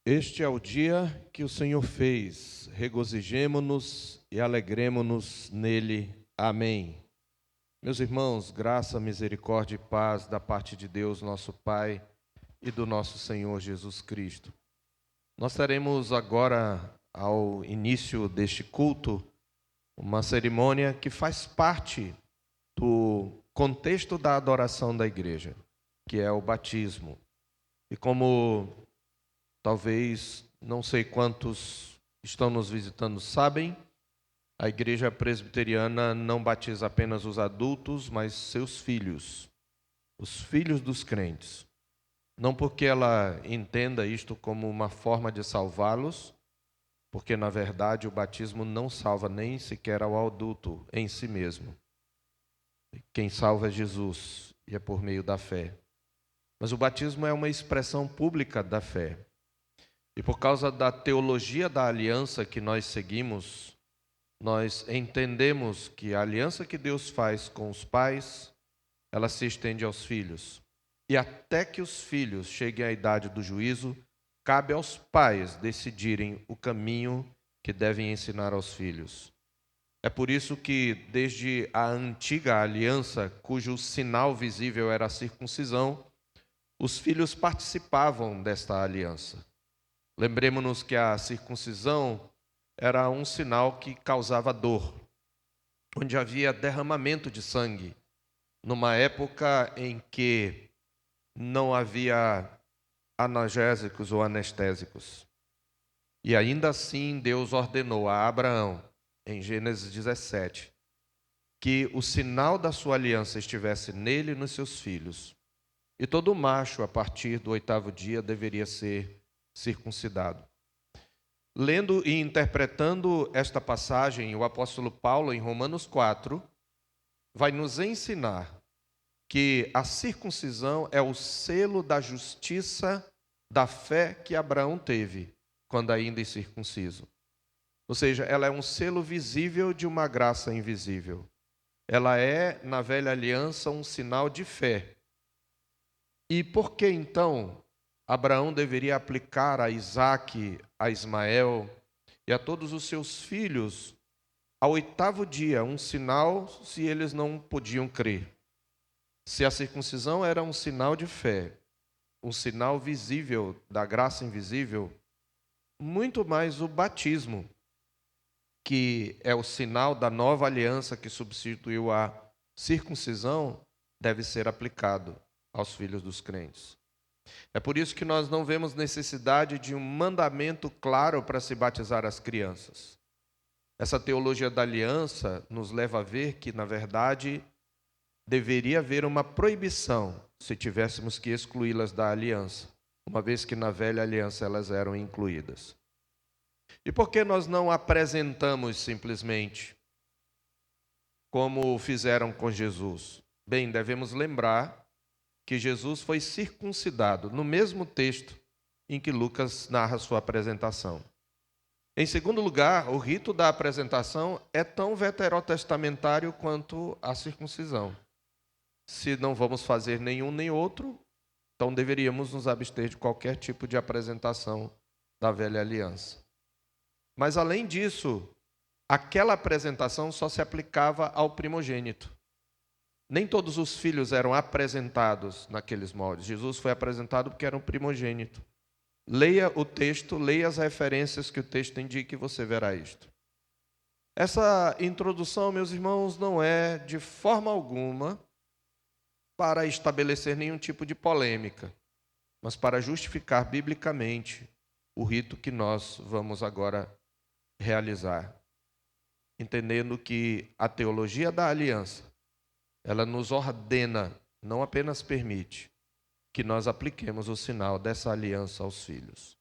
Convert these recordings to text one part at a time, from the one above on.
Este é o dia que o Senhor fez. Regozijemo-nos e alegremo-nos nele. Amém. Meus irmãos, graça, misericórdia e paz da parte de Deus, nosso Pai, e do nosso Senhor Jesus Cristo. Nós teremos agora, ao início deste culto, uma cerimônia que faz parte do contexto da adoração da igreja, que é o batismo. E como talvez, não sei quantos estão nos visitando sabem, a igreja presbiteriana não batiza apenas os adultos, mas seus filhos, os filhos dos crentes. Não porque ela entenda isto como uma forma de salvá-los, porque na verdade o batismo não salva nem sequer ao adulto em si mesmo. Quem salva é Jesus, e é por meio da fé. Mas o batismo é uma expressão pública da fé. E por causa da teologia da aliança que nós seguimos, nós entendemos que a aliança que Deus faz com os pais, ela se estende aos filhos. E até que os filhos cheguem à idade do juízo, cabe aos pais decidirem o caminho que devem ensinar aos filhos. É por isso que, desde a antiga aliança, cujo sinal visível era a circuncisão, os filhos participavam desta aliança. Lembremos-nos que a circuncisão era um sinal que causava dor, onde havia derramamento de sangue, numa época em que não havia analgésicos ou anestésicos. E ainda assim Deus ordenou a Abraão, em Gênesis 17, que o sinal da sua aliança estivesse nele e nos seus filhos. E todo macho, a partir do 8º dia, deveria ser circuncidado. Lendo e interpretando esta passagem, o apóstolo Paulo, em Romanos 4, vai nos ensinar que a circuncisão é o selo da justiça da fé que Abraão teve, quando ainda incircunciso. Ou seja, ela é um selo visível de uma graça invisível. Ela é, na velha aliança, um sinal de fé. E por que então Abraão deveria aplicar a Isaque, a Ismael e a todos os seus filhos ao 8º dia, um sinal se eles não podiam crer? Se a circuncisão era um sinal de fé, um sinal visível da graça invisível, muito mais o batismo, que é o sinal da nova aliança que substituiu a circuncisão, deve ser aplicado aos filhos dos crentes. É por isso que nós não vemos necessidade de um mandamento claro para se batizar as crianças. Essa teologia da aliança nos leva a ver que, na verdade, deveria haver uma proibição se tivéssemos que excluí-las da aliança, uma vez que na velha aliança elas eram incluídas. E por que nós não apresentamos simplesmente como fizeram com Jesus? Bem, devemos lembrar que Jesus foi circuncidado no mesmo texto em que Lucas narra sua apresentação. Em segundo lugar, o rito da apresentação é tão veterotestamentário quanto a circuncisão. Se não vamos fazer nenhum nem outro, então deveríamos nos abster de qualquer tipo de apresentação da velha aliança. Mas além disso, aquela apresentação só se aplicava ao primogênito. Nem todos os filhos eram apresentados naqueles moldes. Jesus foi apresentado porque era um primogênito. Leia o texto, leia as referências que o texto indica e você verá isto. Essa introdução, meus irmãos, não é de forma alguma para estabelecer nenhum tipo de polêmica, mas para justificar biblicamente o rito que nós vamos agora realizar. Entendendo que a teologia da aliança, ela nos ordena, não apenas permite, que nós apliquemos o sinal dessa aliança aos filhos.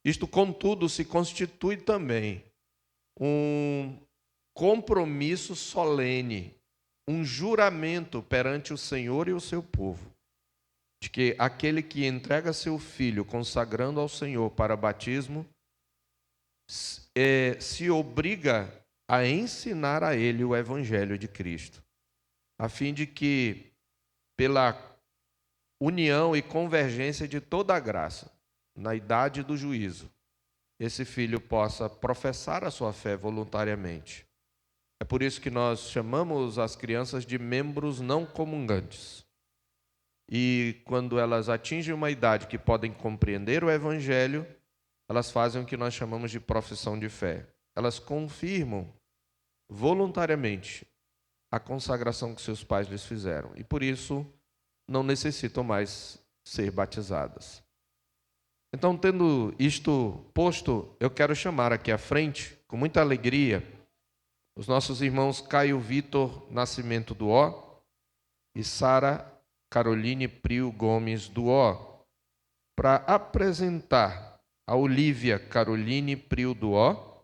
Isto, contudo, se constitui também um compromisso solene, um juramento perante o Senhor e o seu povo, de que aquele que entrega seu filho consagrando ao Senhor para batismo, se obriga a ensinar a ele o Evangelho de Cristo, a fim de que, pela união e convergência de toda a graça, na idade do juízo, esse filho possa professar a sua fé voluntariamente. É por isso que nós chamamos as crianças de membros não comungantes. E quando elas atingem uma idade que podem compreender o Evangelho, elas fazem o que nós chamamos de profissão de fé. Elas confirmam voluntariamente a consagração que seus pais lhes fizeram. E por isso não necessitam mais ser batizadas. Então, tendo isto posto, eu quero chamar aqui à frente, com muita alegria, os nossos irmãos Caio Vitor Nascimento do Ó e Sara Caroline Prio Gomes do Ó, para apresentar a Olívia Caroline Prio do Ó,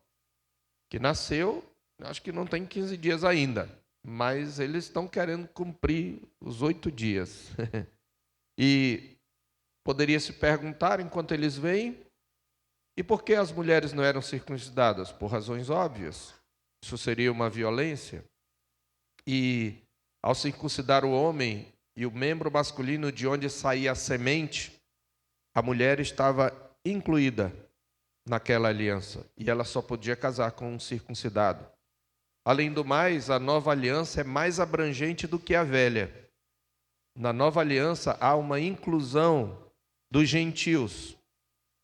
que nasceu, acho que não tem 15 dias ainda, mas eles estão querendo cumprir os 8 dias. E poderia se perguntar, enquanto eles vêm, e por que as mulheres não eram circuncidadas? Por razões óbvias. Isso seria uma violência. E ao circuncidar o homem e o membro masculino de onde saía a semente, a mulher estava incluída naquela aliança. E ela só podia casar com um circuncidado. Além do mais, a nova aliança é mais abrangente do que a velha. Na nova aliança há uma inclusão dos gentios.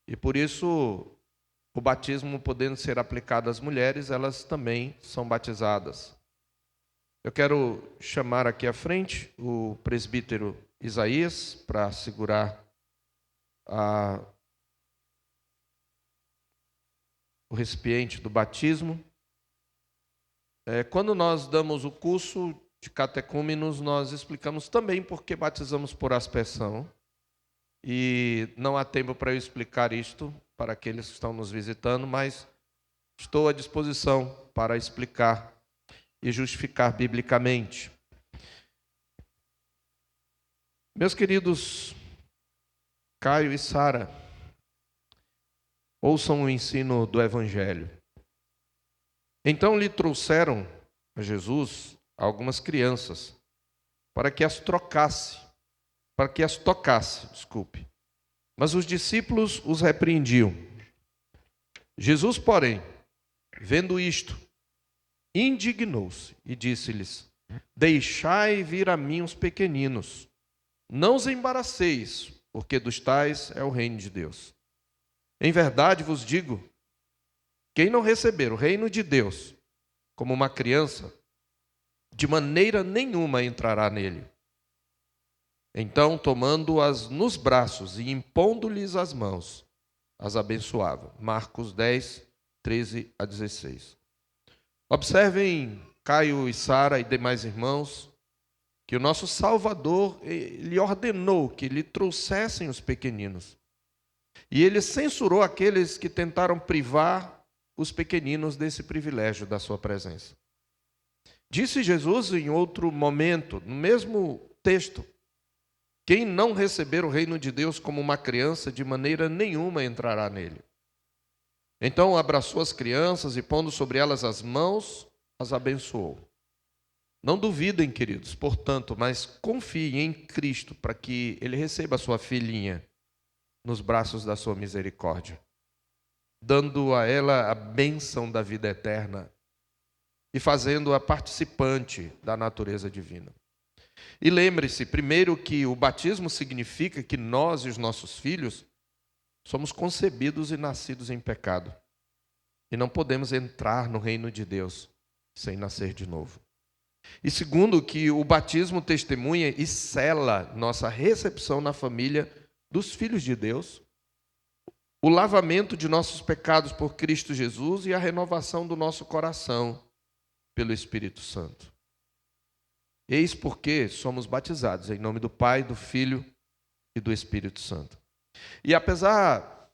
E por isso, o batismo podendo ser aplicado às mulheres, elas também são batizadas. Eu quero chamar aqui à frente o presbítero Isaías para segurar o recipiente do batismo. Quando nós damos o curso de catecúmenos, nós explicamos também por que batizamos por aspersão. E não há tempo para eu explicar isto para aqueles que estão nos visitando, mas estou à disposição para explicar e justificar biblicamente. Meus queridos Caio e Sara, ouçam o ensino do Evangelho. Então lhe trouxeram a Jesus algumas crianças para que as tocasse. Mas os discípulos os repreendiam. Jesus, porém, vendo isto, indignou-se e disse-lhes: deixai vir a mim os pequeninos, não os embaraceis, porque dos tais é o reino de Deus. Em verdade vos digo, quem não receber o reino de Deus como uma criança, de maneira nenhuma entrará nele. Então, tomando-as nos braços e impondo-lhes as mãos, as abençoava. Marcos 10, 13 a 16. Observem, Caio e Sara e demais irmãos, que o nosso Salvador lhe ordenou que lhe trouxessem os pequeninos. E ele censurou aqueles que tentaram privar os pequeninos desse privilégio da sua presença. Disse Jesus em outro momento, no mesmo texto: quem não receber o reino de Deus como uma criança, de maneira nenhuma entrará nele. Então abraçou as crianças e, pondo sobre elas as mãos, as abençoou. Não duvidem, queridos, portanto, mas confiem em Cristo para que ele receba a sua filhinha nos braços da sua misericórdia, dando a ela a bênção da vida eterna e fazendo-a participante da natureza divina. E lembre-se, primeiro, que o batismo significa que nós e os nossos filhos somos concebidos e nascidos em pecado. E não podemos entrar no reino de Deus sem nascer de novo. E segundo, que o batismo testemunha e sela nossa recepção na família dos filhos de Deus, o lavamento de nossos pecados por Cristo Jesus e a renovação do nosso coração pelo Espírito Santo. Eis porque somos batizados em nome do Pai, do Filho e do Espírito Santo. E apesar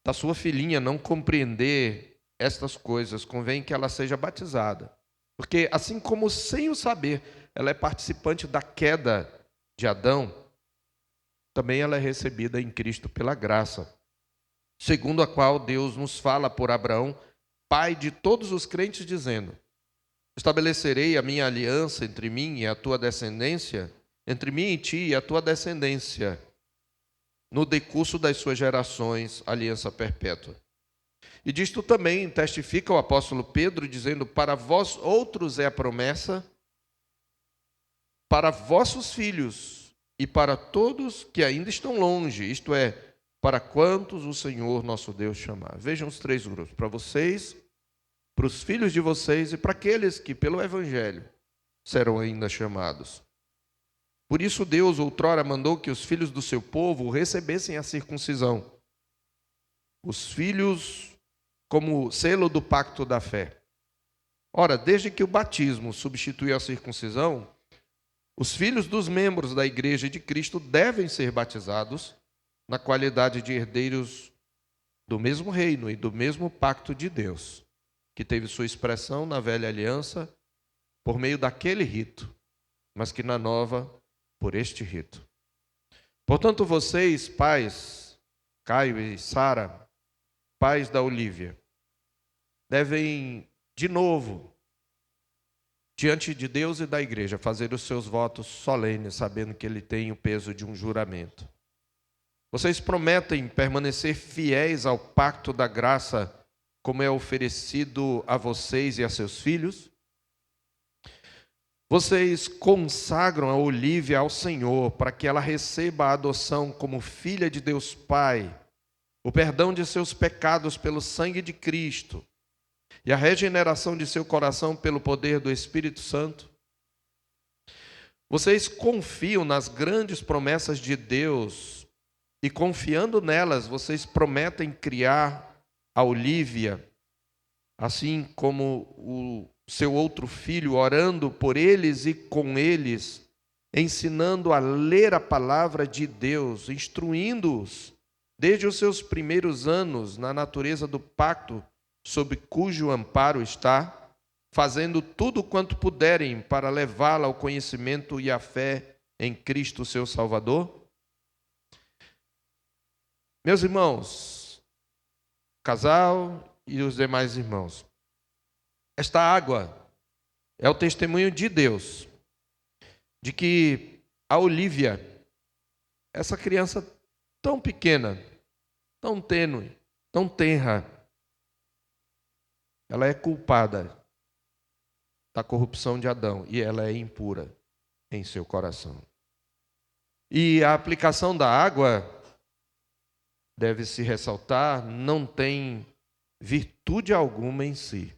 da sua filhinha não compreender estas coisas, convém que ela seja batizada. Porque assim como sem o saber, ela é participante da queda de Adão, também ela é recebida em Cristo pela graça, segundo a qual Deus nos fala por Abraão, pai de todos os crentes, dizendo: estabelecerei a minha aliança entre mim e a tua descendência, entre mim e ti e a tua descendência. no decurso das suas gerações, aliança perpétua. E disto também testifica o apóstolo Pedro, dizendo: para vós outros é a promessa, para vossos filhos e para todos que ainda estão longe, isto é, para quantos o Senhor nosso Deus chamar. Vejam os três grupos: para vocês, para os filhos de vocês e para aqueles que pelo Evangelho serão ainda chamados. Por isso Deus outrora mandou que os filhos do seu povo recebessem a circuncisão, os filhos como selo do pacto da fé. Ora, desde que o batismo substituiu a circuncisão, os filhos dos membros da Igreja de Cristo devem ser batizados na qualidade de herdeiros do mesmo reino e do mesmo pacto de Deus, que teve sua expressão na velha aliança por meio daquele rito, mas que na nova, por este rito. Portanto, vocês, pais, Caio e Sara, pais da Olívia, devem, de novo, diante de Deus e da igreja, fazer os seus votos solenes, sabendo que ele tem o peso de um juramento. Vocês prometem permanecer fiéis ao pacto da graça, como é oferecido a vocês e a seus filhos? Vocês consagram a Olívia ao Senhor para que ela receba a adoção como filha de Deus Pai, o perdão de seus pecados pelo sangue de Cristo e a regeneração de seu coração pelo poder do Espírito Santo? Vocês confiam nas grandes promessas de Deus e, confiando nelas, vocês prometem criar a Olívia, assim como o seu outro filho, orando por eles e com eles, ensinando a ler a palavra de Deus, instruindo-os desde os seus primeiros anos na natureza do pacto sob cujo amparo está, fazendo tudo quanto puderem para levá-la ao conhecimento e à fé em Cristo, seu Salvador? Meus irmãos, casal e os demais irmãos, esta água é o testemunho de Deus, de que a Olívia, essa criança tão pequena, tão tênue, tão tenra, ela é culpada da corrupção de Adão e ela é impura em seu coração. E a aplicação da água, deve-se ressaltar, não tem virtude alguma em si,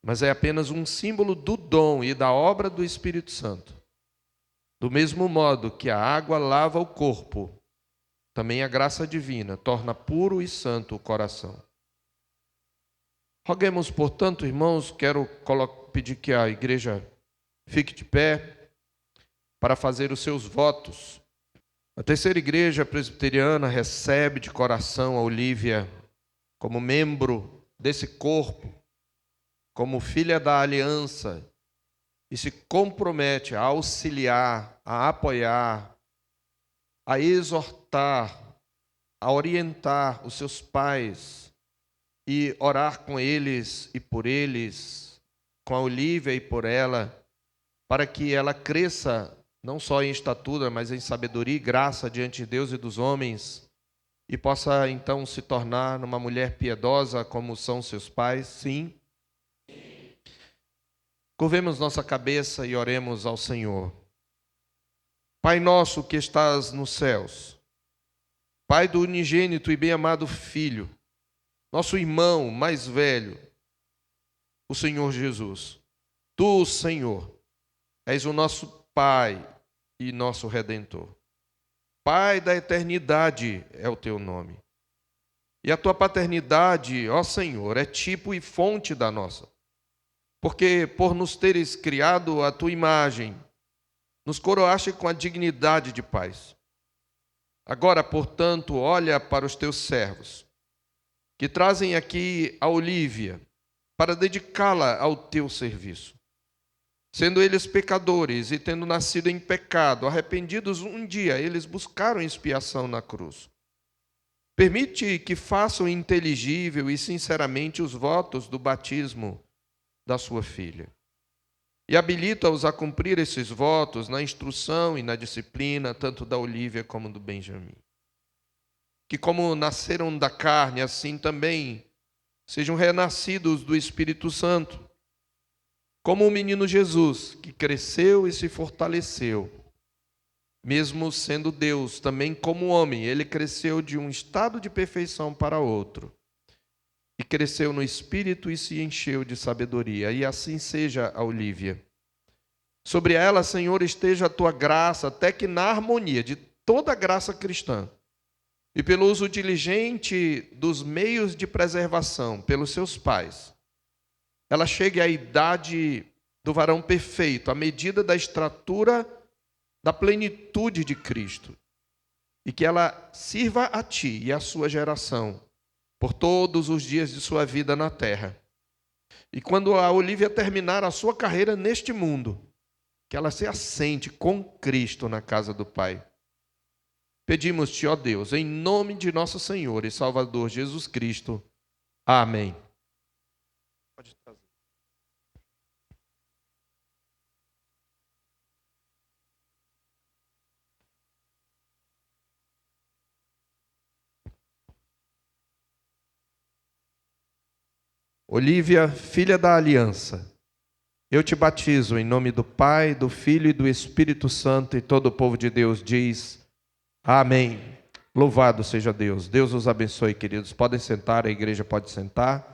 mas é apenas um símbolo do dom e da obra do Espírito Santo. Do mesmo modo que a água lava o corpo, também a graça divina torna puro e santo o coração. Roguemos, portanto, irmãos, quero pedir que a igreja fique de pé para fazer os seus votos. A terceira igreja presbiteriana recebe de coração a Olívia como membro desse corpo, como filha da aliança, e se compromete a auxiliar, a apoiar, a exortar, a orientar os seus pais e orar com eles e por eles, com a Olívia e por ela, para que ela cresça não só em estatura, mas em sabedoria e graça diante de Deus e dos homens, e possa então se tornar uma mulher piedosa como são seus pais, sim. Curvemos nossa cabeça e oremos ao Senhor. Pai nosso que estás nos céus, Pai do unigênito e bem-amado Filho, nosso irmão mais velho, o Senhor Jesus. Tu, Senhor, és o nosso Pai e nosso Redentor. Pai da eternidade é o teu nome. E a tua paternidade, ó Senhor, é tipo e fonte da nossa. Porque por nos teres criado a tua imagem, nos coroaste com a dignidade de pais. Agora, portanto, olha para os teus servos, que trazem aqui a Olívia, para dedicá-la ao teu serviço. Sendo eles pecadores e tendo nascido em pecado, arrependidos um dia, eles buscaram expiação na cruz. Permite que façam inteligível e sinceramente os votos do batismo da sua filha. E habilita-os a cumprir esses votos na instrução e na disciplina, tanto da Olívia como do Benjamim. que como nasceram da carne, assim também sejam renascidos do Espírito Santo. Como o menino Jesus, que cresceu e se fortaleceu, mesmo sendo Deus, também como homem, ele cresceu de um estado de perfeição para outro. E cresceu no Espírito e se encheu de sabedoria. E assim seja a Olívia. Sobre ela, Senhor, esteja a tua graça, até que na harmonia de toda a graça cristã, e pelo uso diligente dos meios de preservação pelos seus pais, ela chegue à idade do varão perfeito, à medida da estatura da plenitude de Cristo, e que ela sirva a ti e à sua geração por todos os dias de sua vida na terra. E quando a Olívia terminar a sua carreira neste mundo, que ela se assente com Cristo na casa do Pai. Pedimos-te, ó Deus, em nome de nosso Senhor e Salvador Jesus Cristo. Amém. Pode trazer. Olívia, filha da aliança, eu te batizo em nome do Pai, do Filho e do Espírito Santo, e todo o povo de Deus diz: amém. Louvado seja Deus. Deus os abençoe, queridos. Podem sentar, a igreja pode sentar.